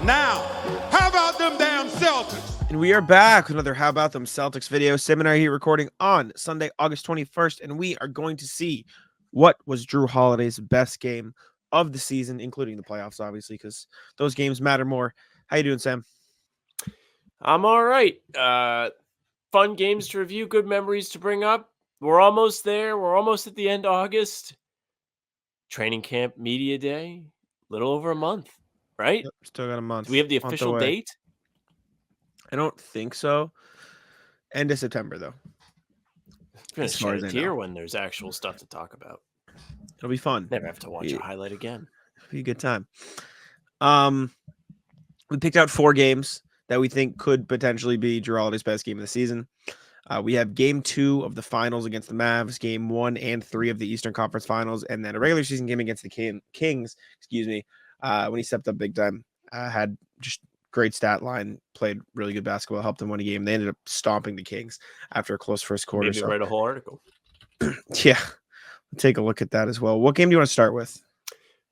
Now, how about them damn Celtics? And we are back with another How About Them Celtics video. Sim and I are here recording on Sunday, August 21st, and we are going to see what was Jrue Holiday's best game of the season, including the playoffs, obviously, because those games matter more. How you doing, Sam? I'm all right. Fun games to review, good memories to bring up. We're almost there. We're almost at the end of August. Training camp media day, little over a month, right? Yep, still got a month. Do we have the Month official away. date? I don't think so. End of September, though. It's going As to far shed as a I tear know. when there's actual stuff to talk about. It'll be fun. Never have to watch a highlight again. It'll be a good time. We picked out 4 games that we think could potentially be Jrue Holiday's best game of the season. We have game 2 of the finals against the Mavs, game 1 and 3 of the Eastern Conference Finals, and then a regular season game against the Kings, when he stepped up big time. Had just great stat line, played really good basketball, helped them win a game. They ended up stomping the Kings after a close first quarter. Maybe write a whole article. Yeah, we'll take a look at that as well. What game do you want to start with?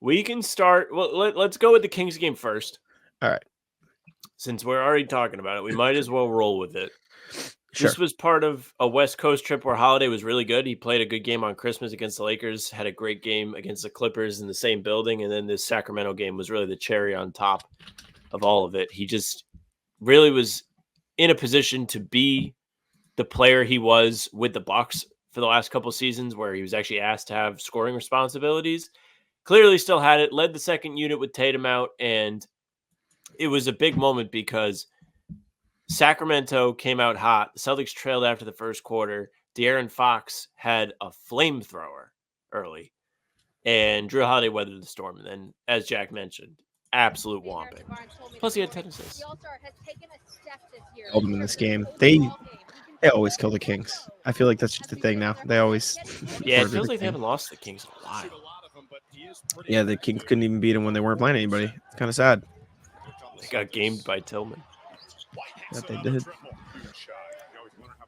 We can start. Well, let's go with the Kings game first. All right. Since we're already talking about it, we might as well roll with it. Sure. This was part of a West Coast trip where Holiday was really good. He played a good game on Christmas against the Lakers, had a great game against the Clippers in the same building, and then this Sacramento game was really the cherry on top of all of it. He just really was in a position to be the player he was with the Bucks for the last couple of seasons, where he was actually asked to have scoring responsibilities. Clearly still had it, led the second unit with Tatum out, and it was a big moment because Sacramento came out hot. The Celtics trailed after the first quarter. De'Aaron Fox had a flamethrower early, and Jrue Holiday weathered the storm. And then, as Jack mentioned, absolute whomping. Plus, he had 10 assists. Held them in this game. They always kill the Kings. I feel like that's just the thing now. They always. Yeah, it feels like they haven't lost the Kings in a while. Yeah, the Kings couldn't even beat them when they weren't playing anybody. It's kind of sad. They got gamed by Tillman. That they did.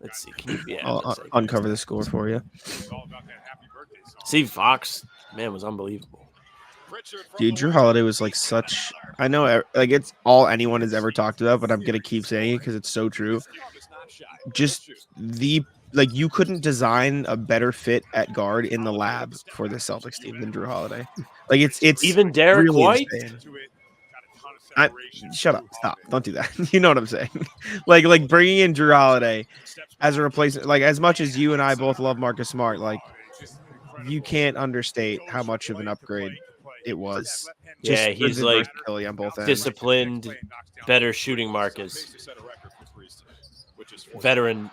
Let's see. Can you, I'll uncover the score for you. See, Fox, man, was unbelievable. Dude, Jrue Holiday was like such. I know, like it's all anyone has ever talked about, but I'm gonna keep saying it because it's so true. Just you couldn't design a better fit at guard in the lab for the Celtics team than Jrue Holiday. Like it's even Derek really White. Insane. Shut up! Stop! Don't do that. You know what I'm saying? like bringing in Jrue Holiday as a replacement. Like as much as you and I both love Marcus Smart, like you can't understate how much of an upgrade it was. Yeah, he's like on both ends. Disciplined, better shooting Marcus, veteran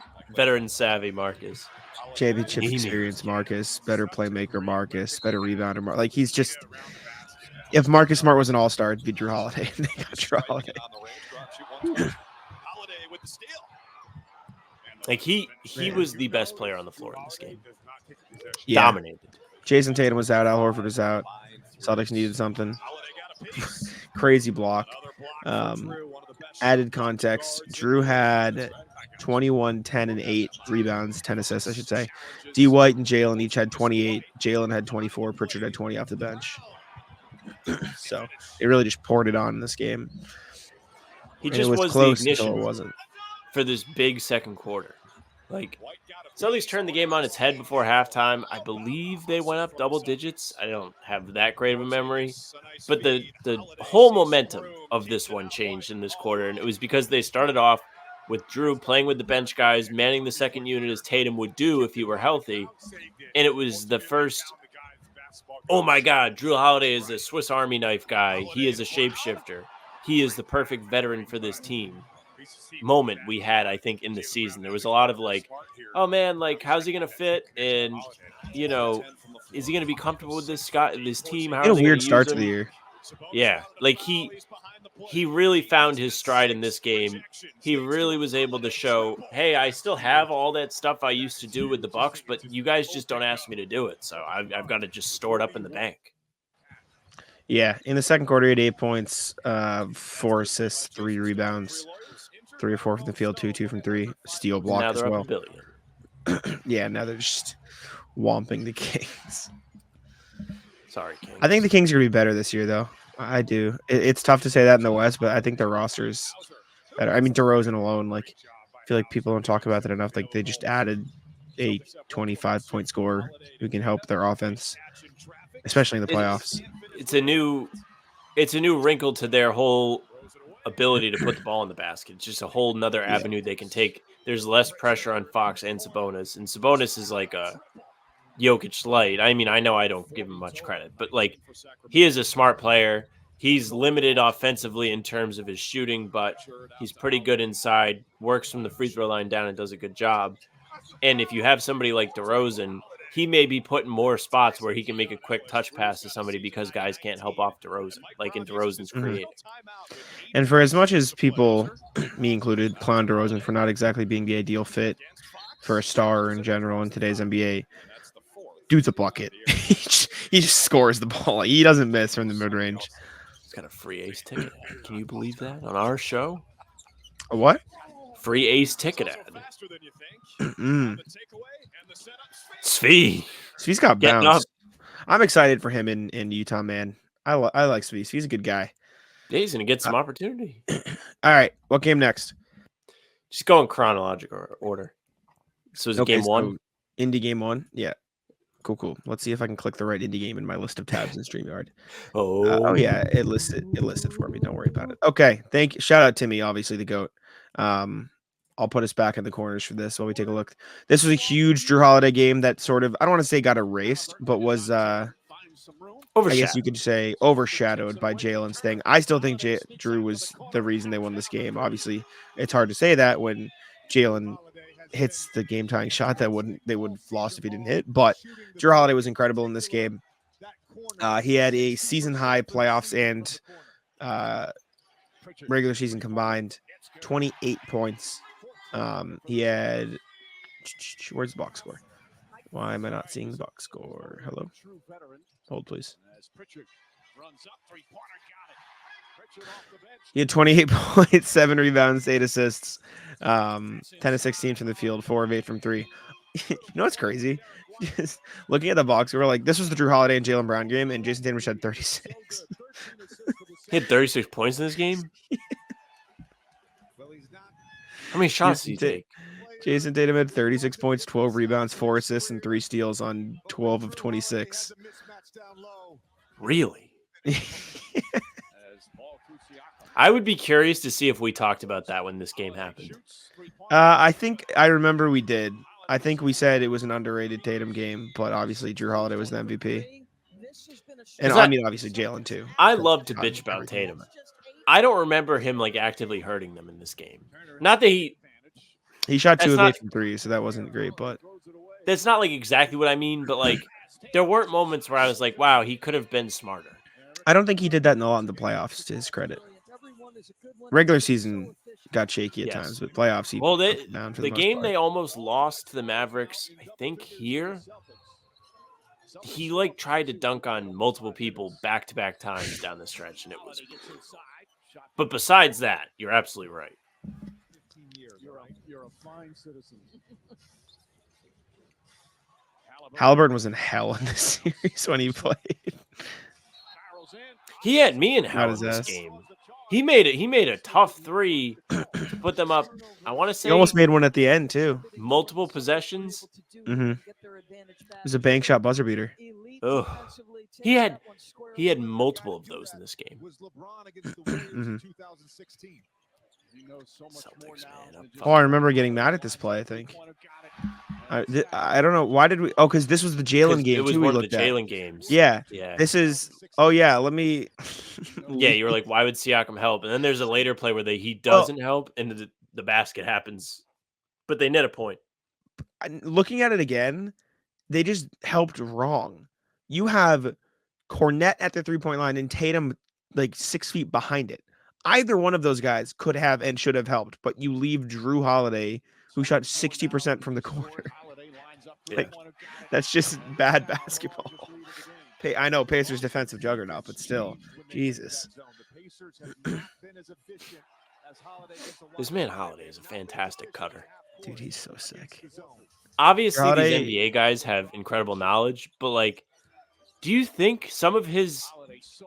savvy Marcus, championship experience Marcus, better playmaker Marcus, better rebounder. Like he's just. If Marcus Smart was an all-star, it'd be Jrue Holiday. They got Jrue Holiday. Like he was the best player on the floor in this game. Yeah. Dominated. Jason Tatum was out. Al Horford was out. Celtics needed something. Crazy block. Added context. Jrue had 21, 10, and 8 rebounds, 10 assists, I should say. D. White and Jalen each had 28. Jalen had 24. Pritchard had 20 off the bench. So it really just poured it on in this game. He just was close the ignition until it wasn't. For this big second quarter. Like, Celtics turned the game on its head before halftime. I believe they went up double digits. I don't have that great of a memory. But the whole momentum of this one changed in this quarter, and it was because they started off with Jrue playing with the bench guys, manning the second unit as Tatum would do if he were healthy. And it was the first, oh my God, Jrue Holiday is a Swiss Army knife guy. He is a shapeshifter. He is the perfect veteran for this team moment we had, I think, in the season. There was a lot of like, oh man, like how's he gonna fit? And you know, is he gonna be comfortable with this team? How a weird start to the year. Yeah, like he really found his stride in this game. He really was able to show, hey, I still have all that stuff I used to do with the Bucks, but you guys just don't ask me to do it, so I've got to just store it up in the bank. Yeah, in the second quarter, he had 8 points, 4 assists, 3 rebounds, 3 or 4 from the field, 2 from 3, steal block as well. Yeah, now they're just whomping the Kings. Sorry, Kings. I think the Kings are going to be better this year, though. I do. It's tough to say that in the West, but I think the roster's better. I mean, DeRozan alone, like, I feel like people don't talk about that enough. Like, they just added a 25-point scorer who can help their offense, especially in the playoffs. It's a new wrinkle to their whole ability to put the ball in the basket. It's just a whole nother avenue they can take. There's less pressure on Fox and Sabonis is like a Jokic light. I mean, I know I don't give him much credit, but like he is a smart player. He's limited offensively in terms of his shooting, but he's pretty good inside, works from the free throw line down and does a good job. And if you have somebody like DeRozan, he may be put in more spots where he can make a quick touch pass to somebody because guys can't help off DeRozan, like in DeRozan's creating. And for as much as people, me included, clown DeRozan for not exactly being the ideal fit for a star in general in today's NBA, dude's a bucket. He just scores the ball. He doesn't miss from the mid-range. He's got a free ace ticket ad. Can you believe that? On our show? A what? Free ace ticket ad. Svi. Svi's got Getting bounce. up. I'm excited for him in Utah, man. I like Svi. Svi's a good guy. Yeah, he's going to get some opportunity. All right. What game next? Just go in chronological order. So is it game one? Indie game one? Yeah. Cool. Let's see if I can click the right indie game in my list of tabs in StreamYard. Oh yeah, it listed for me. Don't worry about it. Okay, thank you. Shout out Timmy, obviously the GOAT. I'll put us back in the corners for this while we take a look. This was a huge Jrue Holiday game that sort of, I don't want to say got erased, but was I guess you could say overshadowed by Jalen's thing. I still think Jrue was the reason they won this game. Obviously, it's hard to say that when Jalen hits the game-tying shot they would have lost if he didn't hit. But Jrue Holiday was incredible in this game. He had a season-high playoffs and regular season combined 28 points. He had where's the box score? Why am I not seeing the box score? Hello? Hold, please. He had 28 points, 7 rebounds, 8 assists, 10 of 16 from the field, 4 of 8 from 3. You know what's crazy? Just looking at the box score, like this was the Jrue Holiday and Jaylen Brown game, and Jason Tatum had 36. He had 36 points in this game? How many shots did he take? Jason Tatum had 36 points, 12 rebounds, 4 assists, and 3 steals on 12 of 26. Really? I would be curious to see if we talked about that when this game happened. I think I remember we did. I think we said it was an underrated Tatum game, but obviously Jrue Holiday was the MVP. And I mean, obviously Jalen too. I love to bitch about Tatum. I don't remember him like actively hurting them in this game. Not that he shot 2 of 8 from 3, so that wasn't great, but that's not like exactly what I mean, but like there weren't moments where I was like, wow, he could have been smarter. I don't think he did that a lot in the playoffs, to his credit. Regular season got shaky at times, but playoffs he down for the game part. They almost lost to the Mavericks, I think here. He like tried to dunk on multiple people back-to-back times down the stretch, and it was brutal. But besides that, you're absolutely right. You're a fine citizen. Halliburton was in hell in this series when he played. He had me in hell in this game. He made a tough 3 to put them up. I want to say he almost made one at the end too. Multiple possessions. Mm-hmm. It was a bank shot buzzer beater. Ugh. He had multiple of those in this game. Mm-hmm. Celtics, man. I remember getting mad at this play. I think. I don't know why did we? Oh, because this was the Jalen game. It was too, one of the Jalen games. Yeah. Yeah. This is. Oh yeah. Let me. Yeah, you were like, why would Siakam help? And then there's a later play where he doesn't help, and the basket happens, but they net a point. Looking at it again, they just helped wrong. You have Cornette at the 3-point line and Tatum like 6 feet behind it. Either one of those guys could have and should have helped, but you leave Jrue Holiday, who shot 60% from the corner. Like, that's just bad basketball. I know Pacers defensive juggernaut, but still, Jesus. This man Holiday is a fantastic cutter. Dude, he's so sick. Obviously, these NBA guys have incredible knowledge, but like Do you think some of his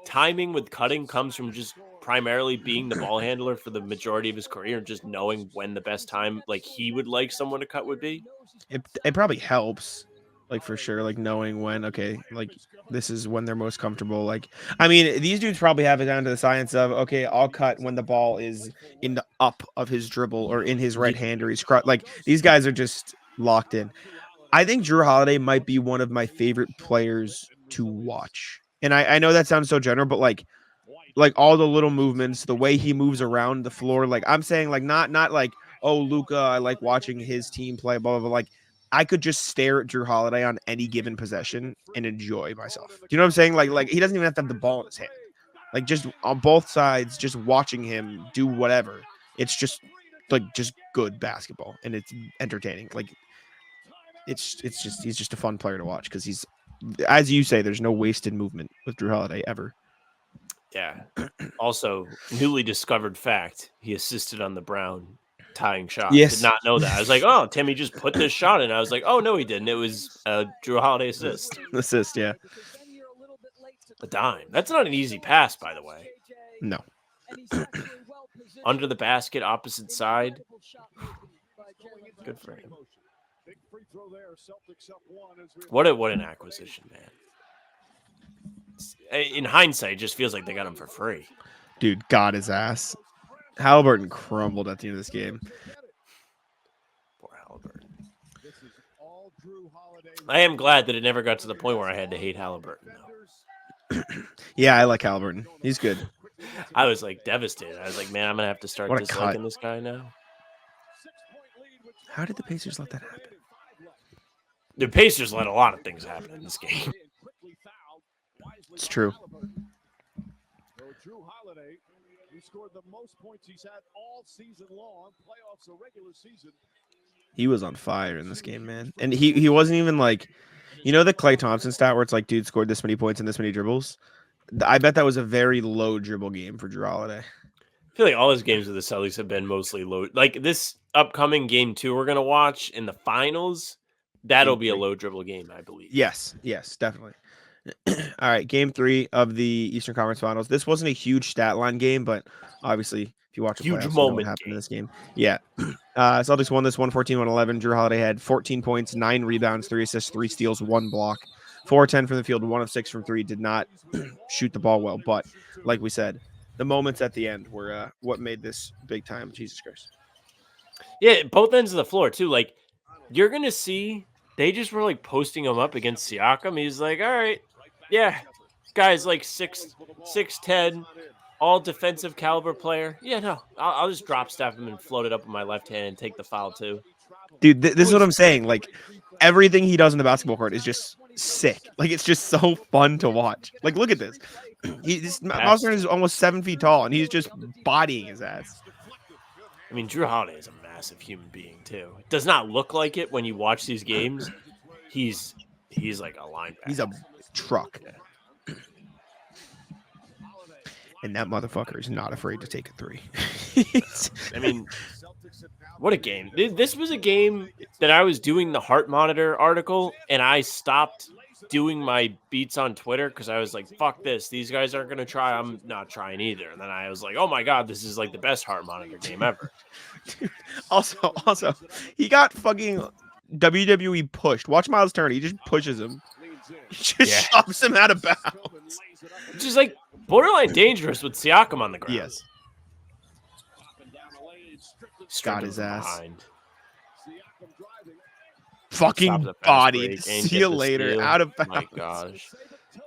timing with cutting comes from just primarily being the ball handler for the majority of his career and just knowing when the best time like he would like someone to cut would be? It probably helps, like for sure, like knowing when, okay, like this is when they're most comfortable. Like, I mean, these dudes probably have it down to the science of, okay, I'll cut when the ball is in the up of his dribble or in his right hand or he's like these guys are just locked in. I think Jrue Holiday might be one of my favorite players to watch. And I know that sounds so general, but like all the little movements, the way he moves around the floor, like I'm saying, like not like, oh, Luca, I like watching his team play, blah, blah, blah. Like I could just stare at Jrue Holiday on any given possession and enjoy myself. Do you know what I'm saying? Like he doesn't even have to have the ball in his hand. Like just on both sides, just watching him do whatever. It's just like just good basketball and it's entertaining. Like it's just he's just a fun player to watch because he's, as you say, there's no wasted movement with Jrue Holiday ever. Yeah. Also, newly discovered fact: he assisted on the Brown tying shot. Yes. Did not know that. I was like, oh, Timmy just put this shot in. I was like, oh no, he didn't. It was a Jrue Holiday assist. Assist, yeah. A dime. That's not an easy pass, by the way. No. Under the basket, opposite side. Good for him. What an acquisition, man. In hindsight, it just feels like they got him for free. Dude, got his ass. Halliburton crumbled at the end of this game. Poor Halliburton. I am glad that it never got to the point where I had to hate Halliburton, though. Yeah, I like Halliburton. He's good. I was like devastated. I was like, man, I'm gonna have to start What a disliking cut. this guy now. How did the Pacers let that happen? The Pacers let a lot of things happen in this game. It's true. Jrue Holiday, he scored the most points he's had all season long, playoffs or regular season. He was on fire in this game, man. And he wasn't even like, you know, the Klay Thompson stat where it's like, dude scored this many points and this many dribbles. I bet that was a very low dribble game for Jrue Holiday. I feel like all his games with the Celtics have been mostly low. Like this upcoming game 2 we're gonna watch in the finals, that'll be a low dribble game, I believe. Yes, definitely. All right, game 3 of the Eastern Conference Finals. This wasn't a huge stat line game, but obviously, if you watch the Huge playoffs, you know moment what happened game. in this game. Yeah. Celtics won this 114-111. Jrue Holiday had 14 points, 9 rebounds, 3 assists, 3 steals, 1 block, 4-10 from the field, 1 of 6 from 3. Did not shoot the ball well, but like we said, the moments at the end were what made this big time. Jesus Christ. Yeah, both ends of the floor too. Like you're gonna see, they just were like posting him up against Siakam. He's like, all right, yeah, guy's like 6'10", all defensive caliber player. Yeah, no, I'll just drop step him and float it up with my left hand and take the foul too. Dude, this is what I'm saying. Like everything he does in the basketball court is just sick. Like it's just so fun to watch. Like look at this. Miles Turner is almost 7 feet tall, and he's just bodying his ass. I mean, Jrue Holiday is a massive human being too. It does not look like it when you watch these games. He's like a linebacker. He's a truck. And that motherfucker is not afraid to take a 3. I mean, what a game. This was a game that I was doing the heart monitor article, and I stopped doing my beats on Twitter because I was like, fuck this. These guys aren't going to try. I'm not trying either. And then I was like, oh my God, this is like the best heart monitor game ever. Dude, also, he got fucking WWE pushed. Watch Miles Turner. He just pushes him. He just shoves him out of bounds. It's just like borderline dangerous with Siakam on the ground. Yes. Got his ass. Behind. Fucking bodied. See you later. Steal. Out of bounds. My gosh.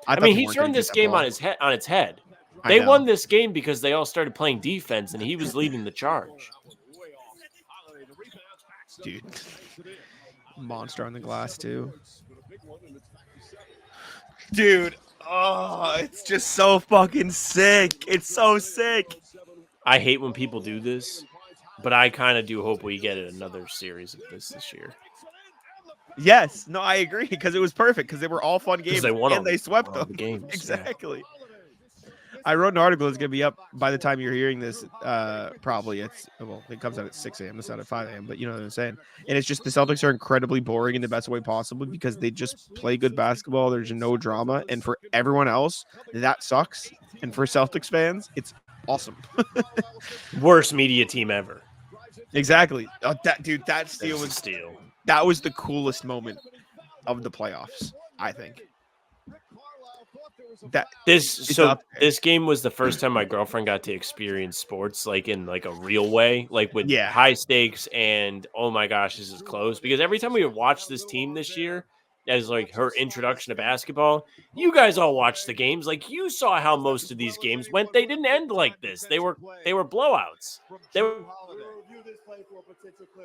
I mean, he turned this game on its head. They won this game because they all started playing defense, and he was leading the charge. Dude. Monster on the glass, too. Dude. Oh, it's just so fucking sick. It's so sick. I hate when people do this, but I kind of do hope we get another series of this year. Yes. No, I agree, because it was perfect, because they were all fun games, They won and they swept them. the games. Exactly. I wrote an article that's gonna be up by the time you're hearing this. Probably it comes out at 6 a.m. It's not at 5 a.m. But you know what I'm saying. And it's just the Celtics are incredibly boring in the best way possible because they just play good basketball. There's no drama, and for everyone else, that sucks. And for Celtics fans, it's awesome. Worst media team ever. Exactly. That steal That's a was steal. that was the coolest moment of the playoffs, I think. This game was the first time my girlfriend got to experience sports like in like a real way, like with high stakes and oh my gosh, this is close. Because every time we would watch this team this year as like her introduction to basketball, you guys all watched the games. Like you saw how most of these games went. They didn't end like this. They were blowouts. They were.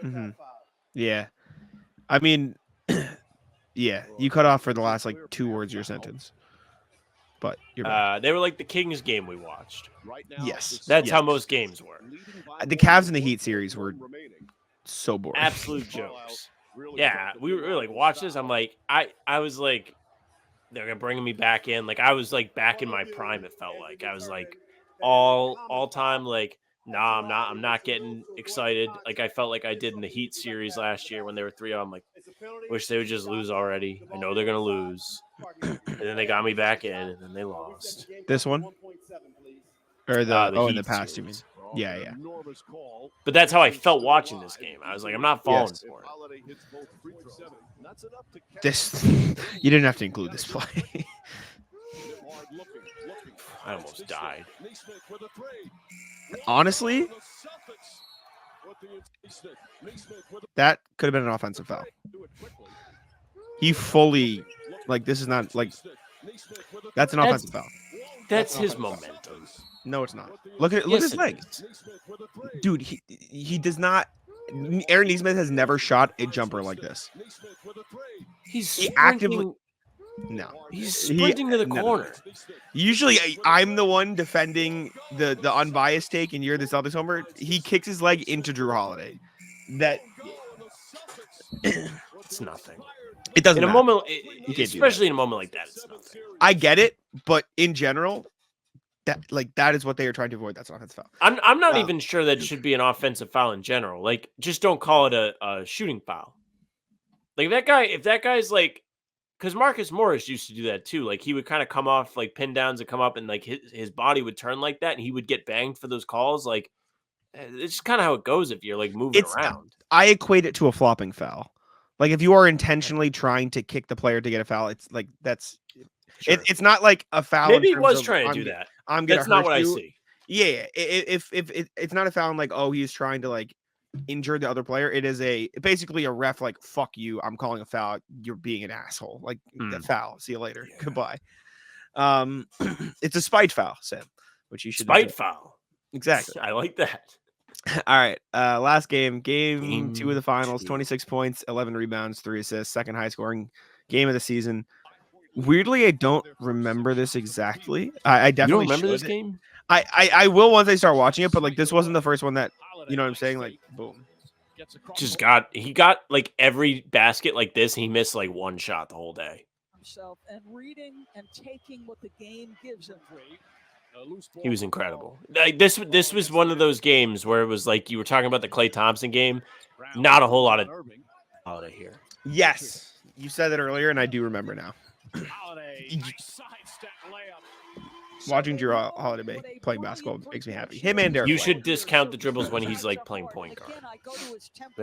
Mm-hmm. Yeah. I mean, yeah, you cut off for the last like 2 words of your sentence. But you're right. They were like the Kings game we watched. Yes. That's how most games were. The Cavs and the Heat series were so boring. Absolute jokes. Yeah, we were like, watch this. I'm like, I was like, they're gonna bring me back in. Like I was like back in my prime. It felt like I was like all time like, nah, I'm not getting excited. Like I felt like I did in the Heat series last year when they were 3-0. I'm like, wish they would just lose already. I know they're gonna lose. And then they got me back in, and then they lost. This one? Or the in Heat the past, series. you mean? Yeah. But that's how I felt watching this game. I was like, I'm not falling for it. This you didn't have to include this play. I almost died. Honestly, that could have been an offensive foul. He fully this is not like that's an offensive foul. That's his momentum. No, it's not. Look at his leg. Dude, he does not. Aaron Nesmith has never shot a jumper like this. He actively no. He's sprinting to the corner. Usually, I'm the one defending the unbiased take, and you're the Celtics homer. He kicks his leg into Jrue Holiday. That it's nothing. It doesn't in a matter. moment, especially in a moment like that. It's nothing. I get it, but in general, that is what they are trying to avoid. That's an offensive foul. I'm not even sure that it should be an offensive foul in general. Like, just don't call it a shooting foul. Like if that guy's like, because Marcus Morris used to do that too. Like he would kind of come off like pin downs and come up and like his body would turn like that, and he would get banged for those calls. Like it's just kind of how it goes if you're like moving around. I equate it to a flopping foul. Like if you are intentionally trying to kick the player to get a foul, it's like that's sure. It's not like a foul. Maybe he was trying to do that. That's not what I see. Yeah, if it's not a foul like he's trying to like injure the other player, it is basically a ref like fuck you, I'm calling a foul, you're being an asshole, like the foul, see you later, goodbye. It's a spite foul, Sam, which you should foul. Exactly. I like that. All right, last game 2 of the finals, 26 points, 11 rebounds, 3 assists, second high scoring game of the season. Weirdly, I don't remember this exactly. I definitely remember this game. I will once I start watching it, but like this wasn't the first one that, you know what I'm saying? Like, boom. He got like every basket like this. He missed like one shot the whole day. And reading and taking what the game gives him. He was incredible. Like this was one of those games where it was like you were talking about the Klay Thompson game. Not a whole lot of holiday here. Yes, you said that earlier, and I do remember now. Watching Jrue Holiday playing basketball makes me happy. Him and Derek. You should discount the dribbles when he's like playing point guard.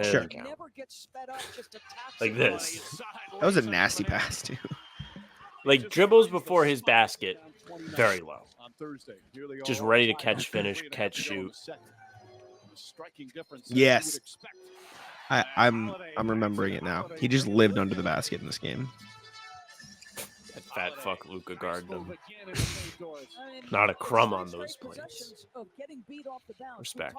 Sure. Like this. That was a nasty pass too. Like dribbles before his basket, very low. Just ready to catch, finish, catch, shoot. Yes. I'm remembering it now. He just lived under the basket in this game. That fat fuck Luka guarded him. Not a crumb on those plays. Respect.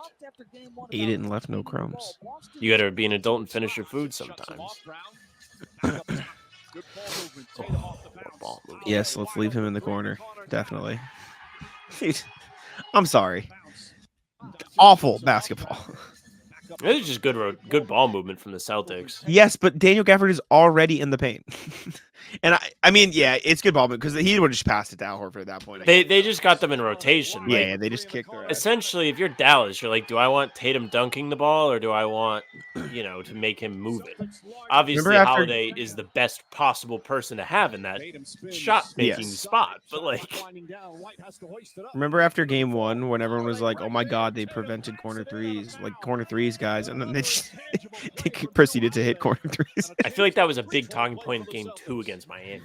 Ate it and left no crumbs. You gotta be an adult and finish your food sometimes. Yes, let's leave him in the corner. Definitely. I'm sorry. Awful basketball. It was just good ball movement from the Celtics. Yes, but Daniel Gafford is already in the paint. And I mean, yeah, it's good ball because he would have just passed it to Al Horford at that point. They just got them in rotation. Yeah, Like, yeah, they just kicked their ass. essentially, if you're Dallas, you're like, do I want Tatum dunking the ball or do I want, to make him move it? Obviously, Remember after- Holiday is the best possible person to have in that shot-making Yes. spot. But, like, Remember after game 1 when everyone was like, "Oh my God, they prevented corner threes, guys," and then they just they proceeded to hit corner threes. I feel like that was a big talking point in game 2 against Miami.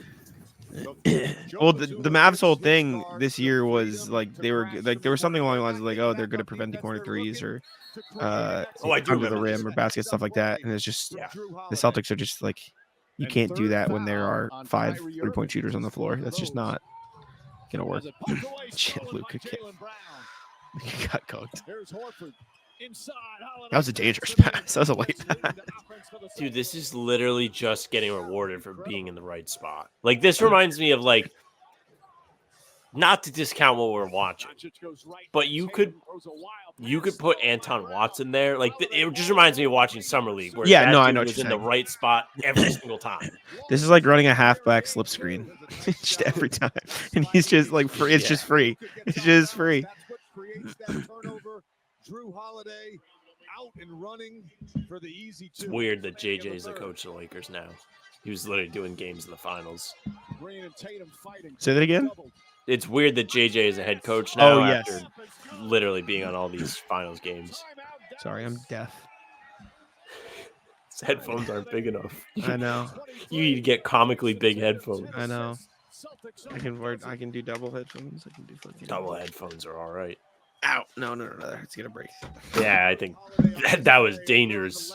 Well, the Mavs whole thing this year was like there was something along the lines of like, oh, they're good at preventing corner threes or I do under the remember rim this. or basket stuff like that, and it's just the Celtics are just like you can't do that when there are 5 3-point shooters on the floor. That's just not gonna work. Shit, Luka got cooked. That was a dangerous pass. That was a late pass. Dude, this is literally just getting rewarded for being in the right spot. Like, this reminds me of, like, not to discount what we're watching, but you could put Anton Watson there. Like, it just reminds me of watching Summer League, where Yeah, that no, I dude know what was you're in the saying. right spot every single time. This is like running a halfback slip screen just every time, and he's just like free. It's just free. It's just free. Jrue Holiday out and running for the easy It's weird that JJ is the coach of the Lakers now. He was literally doing games in the finals. Say that again. It's weird that JJ is a head coach now Oh, yes. after literally being on all these finals games. Sorry, I'm deaf. His headphones aren't big enough. I know. You need to get comically big headphones. I know. I can do double headphones. I can do fucking Double headphones are all right. Ow! No. It's gonna break. Yeah, I think that was dangerous.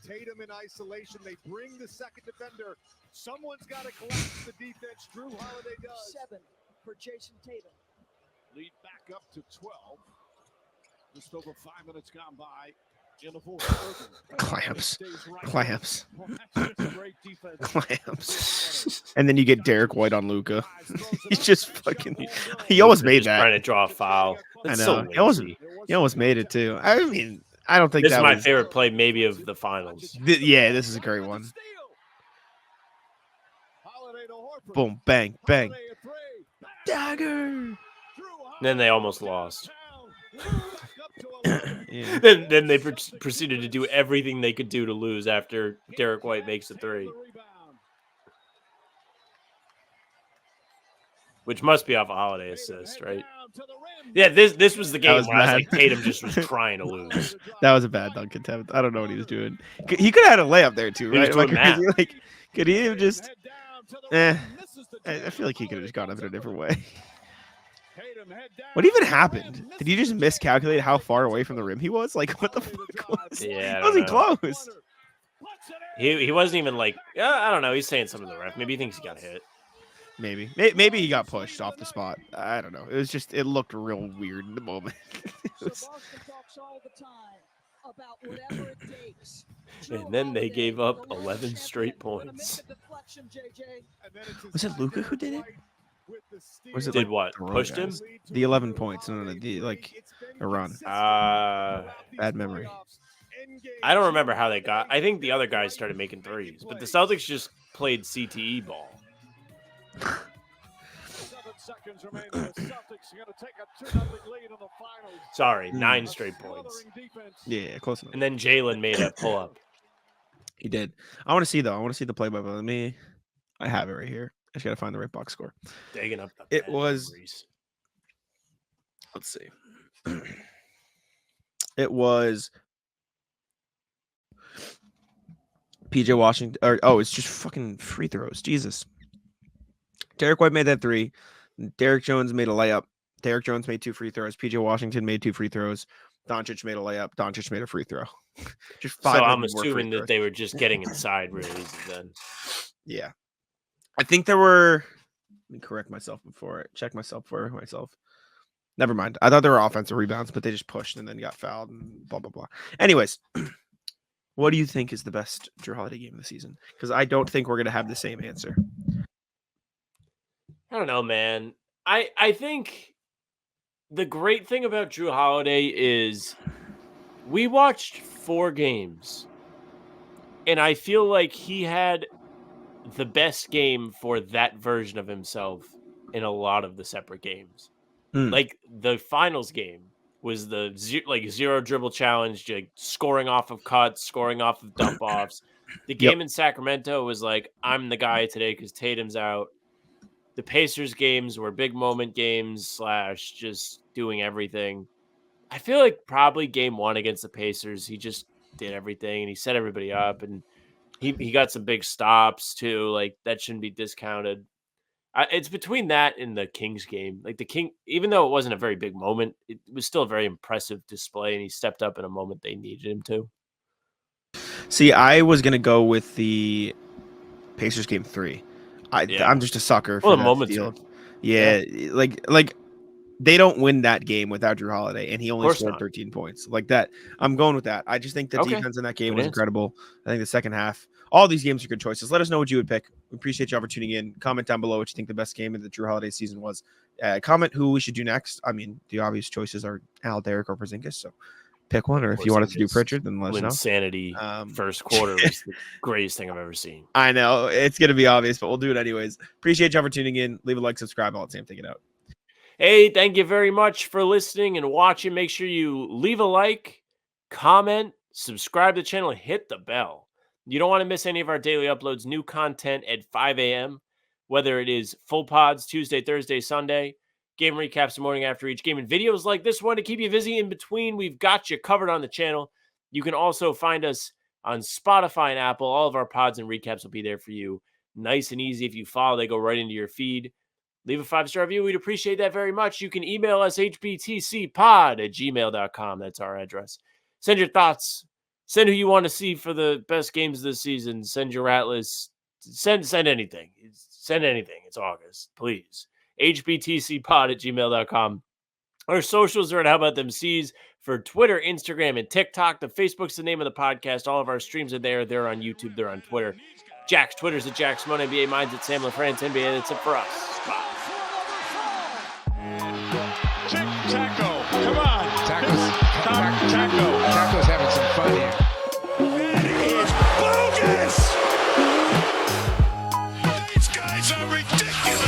Tatum in isolation. They bring the second defender. Someone's got to collapse the defense. Jrue Holiday does. 7 for Jason Tatum. Lead back up to 12. Just over 5 minutes gone by. Clamps. And then you get Derek White on Luka. He's just fucking. He almost made that. Trying to draw a foul. That's I know. So he almost made it too. I mean, I don't think this that is my was, favorite play, maybe of the finals. Yeah, this is a great one. Boom, bang, bang. Dagger. And then they almost lost. Yeah. Then they proceeded to do everything they could do to lose after Derek White makes a 3. Which must be off a Holiday assist, right? Yeah, this was the game was where I was mad. like, Tatum just was trying to lose. That was a bad dunk attempt. I don't know what he was doing. He could have had a layup there too, He was right? doing math. Could he have just? I feel like he could have just gone up in a different way. What even happened? Did he just miscalculate how far away from the rim he was? Like, what the fuck was? Yeah, I He don't wasn't know. close. He wasn't even like, I don't know. He's saying something to the ref. Maybe he thinks he got hit. Maybe he got pushed off the spot. I don't know. It looked real weird in the moment. And then they gave up 11 straight points. Was it Luka who did it? Was it Did like what? the road Pushed him? guys? The 11 points. No, a run. Bad memory. I don't remember how they got. I think the other guys started making threes, but the Celtics just played CTE ball. Sorry, 9 straight points. Yeah, close enough. And then Jalen made a pull up. He did. I want to see the play-by-play. I have it right here. I just gotta find the right box score. Digging up the It bad was- memories. Let's see. It was PJ Washington. It's just fucking free throws. Jesus. Derek White made that 3. Derek Jones made a layup. Derek Jones made 2 free throws. PJ Washington made 2 free throws. Doncic made a layup. Doncic made a free throw. Just 5. So I'm more free assuming that throws. they were just getting inside really easy then. Yeah. I think there were. Let me correct myself check myself. Never mind. I thought there were offensive rebounds, but they just pushed and then got fouled and blah, blah, blah. Anyways, what do you think is the best Jrue Holiday game of the season? Because I don't think we're going to have the same answer. I don't know, man. I think the great thing about Jrue Holiday is we watched 4 games, and I feel like he had the best game for that version of himself in a lot of the separate games. Like the finals game was the zero dribble challenge, like scoring off of cuts, scoring off of dump offs. The game in Sacramento was like, I'm the guy today because Tatum's out. The Pacers games were big moment games / just doing everything. I feel like probably game 1 against the Pacers, he just did everything and he set everybody up and he got some big stops too. Like that shouldn't be discounted. It's between that and the Kings game. Like the King, even though it wasn't a very big moment, it was still a very impressive display and he stepped up in a moment they needed him to. See, I was going to go with the Pacers game 3. I'm just a sucker for the that moments. field. Yeah, like they don't win that game without Jrue Holiday, and he only scored 13 points. Like that, I'm going with that. I just think the defense in that game was incredible. I think the second half, all these games are good choices. Let us know what you would pick. We appreciate y'all for tuning in. Comment down below what you think the best game of the Jrue Holiday season was. Comment who we should do next. I mean, the obvious choices are Al, Derek, or Porzingis. So pick one, or if you wanted to do Pritchard, then let us know. Insanity first quarter was the greatest thing I've ever seen. I know it's gonna be obvious, but we'll do it anyways. Appreciate y'all for tuning in. Leave a like, subscribe, all the same. Take it out. Hey, thank you very much for listening and watching. Make sure you leave a like, comment, subscribe to the channel, and hit the bell. You don't want to miss any of our daily uploads, new content at 5 a.m., whether it is full pods Tuesday, Thursday, Sunday, game recaps the morning after each game, and videos like this one to keep you busy in between. We've got you covered on the channel. You can also find us on Spotify and Apple. All of our pods and recaps will be there for you. Nice and easy. If you follow, they go right into your feed. Leave a 5-star review. We'd appreciate that very much. You can email us hbtcpod@gmail.com. That's our address. Send your thoughts. Send who you want to see for the best games this season. Send your rat list. Send anything. Send anything. It's August. Please. hbtcpod@gmail.com. Our socials are at How About Them C's for Twitter, Instagram, and TikTok. The Facebook's the name of the podcast. All of our streams are there. They're on YouTube. They're on Twitter. Jack's Twitter's at Jack Simone NBA. Mine's at Sam LaFrance NBA. That's it for us. Taco, come on. Taco's Taco's having some fun here. That is bogus. These guys are ridiculous.